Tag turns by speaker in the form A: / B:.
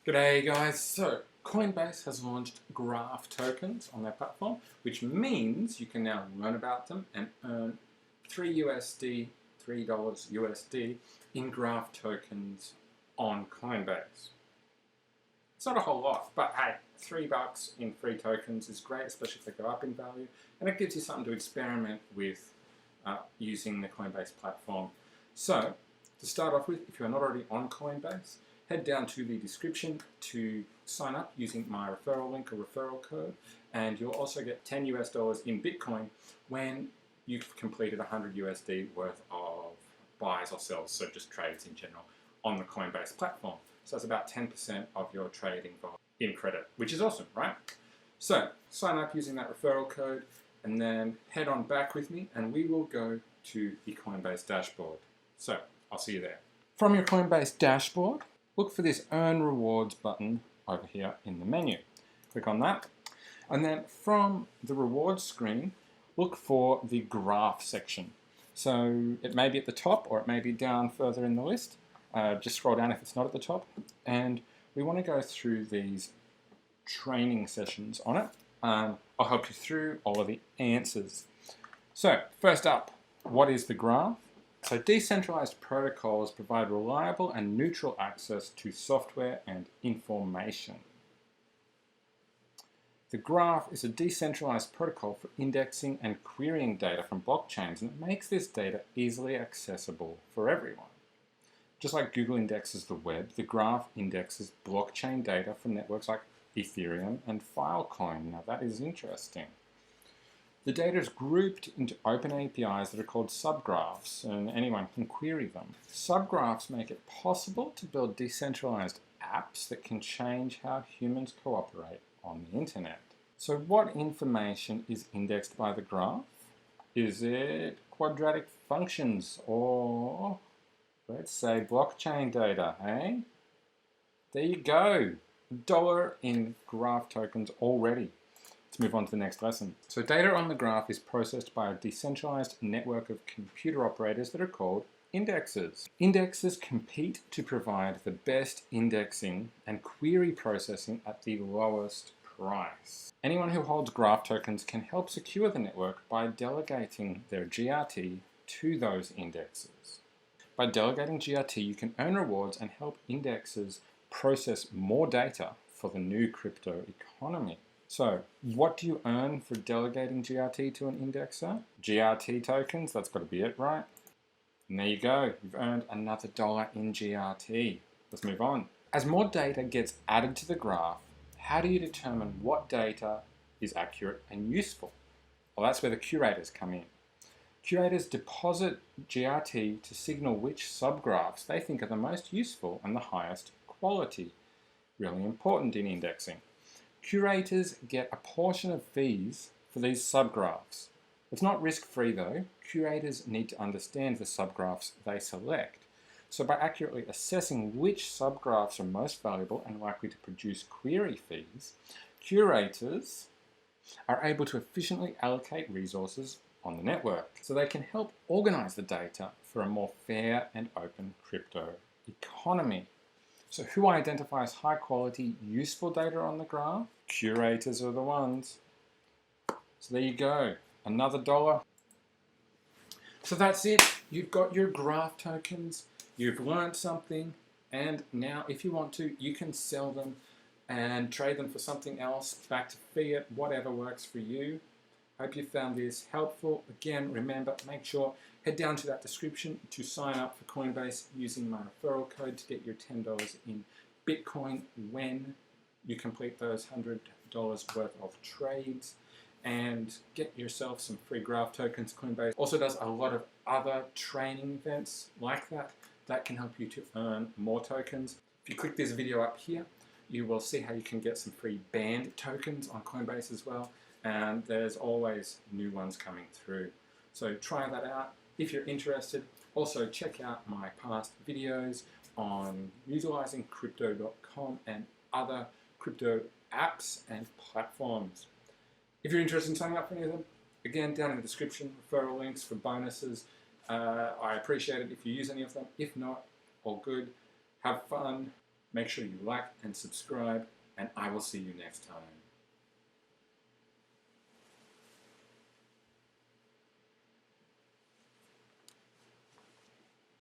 A: G'day guys, so Coinbase has launched graph tokens on their platform, which means you can now learn about them and earn $3 USD in graph tokens on Coinbase. It's not a whole lot, but hey, $3 in free tokens is great, especially if they go up in value, and it gives you something to experiment with using the Coinbase platform. So, to start off with, if you're not already on Coinbase, head down to the description to sign up using my referral link or referral code, and you'll also get $10 in Bitcoin when you've completed 100 USD worth of buys or sells, so just trades in general, on the Coinbase platform. So that's about 10% of your trading volume in credit, which is awesome, right? So sign up using that referral code and then head on back with me and we will go to the Coinbase dashboard. So I'll see you there. From your Coinbase dashboard, look for this Earn Rewards button over here in the menu. Click on that. And then from the rewards screen, look for the graph section. So it may be at the top or it may be down further in the list. Just scroll down if it's not at the top. And we want to go through these training sessions on it. I'll help you through all of the answers. So first up, what is the graph? So decentralized protocols provide reliable and neutral access to software and information. The graph is a decentralized protocol for indexing and querying data from blockchains, and it makes this data easily accessible for everyone. Just like Google indexes the web, the graph indexes blockchain data from networks like Ethereum and Filecoin. Now that is interesting. The data is grouped into open APIs that are called subgraphs, and anyone can query them. Subgraphs make it possible to build decentralized apps that can change how humans cooperate on the internet. So what information is indexed by the graph? Is it quadratic functions or, let's say, blockchain data, eh? There you go. $1 in graph tokens already. Let's move on to the next lesson. So data on the graph is processed by a decentralized network of computer operators that are called indexes. Indexes compete to provide the best indexing and query processing at the lowest price. Anyone who holds graph tokens can help secure the network by delegating their GRT to those indexes. By delegating GRT, you can earn rewards and help indexes process more data for the new crypto economy. So, what do you earn for delegating GRT to an indexer? GRT tokens, that's got to be it, right? And there you go, you've earned another $1 in GRT. Let's move on. As more data gets added to the graph, how do you determine what data is accurate and useful? Well, that's where the curators come in. Curators deposit GRT to signal which subgraphs they think are the most useful and the highest quality. Really important in indexing. Curators get a portion of fees for these subgraphs. It's not risk-free though. Curators need to understand the subgraphs they select. So by accurately assessing which subgraphs are most valuable and likely to produce query fees, curators are able to efficiently allocate resources on the network, so they can help organize the data for a more fair and open crypto economy. So who identifies high quality, useful data on the graph? Curators are the ones. So there you go, another $1. So that's it. You've got your graph tokens, you've learned something, and now if you want to, you can sell them and trade them for something else, back to fiat, whatever works for you. Hope you found this helpful. Again, remember, make sure, head down to that description to sign up for Coinbase using my referral code to get your $10 in Bitcoin when you complete those $100 worth of trades, and get yourself some free graph tokens. Coinbase also does a lot of other training events like that can help you to earn more tokens. If you click this video up here, you will see how you can get some free banned tokens on Coinbase as well. And there's always new ones coming through. So try that out if you're interested. Also check out my past videos on utilizing crypto.com and other crypto apps and platforms. If you're interested in signing up for any of them, again, down in the description, referral links for bonuses. I appreciate it if you use any of them. If not, all good. Have fun. Make sure you like and subscribe, and I will see you next time.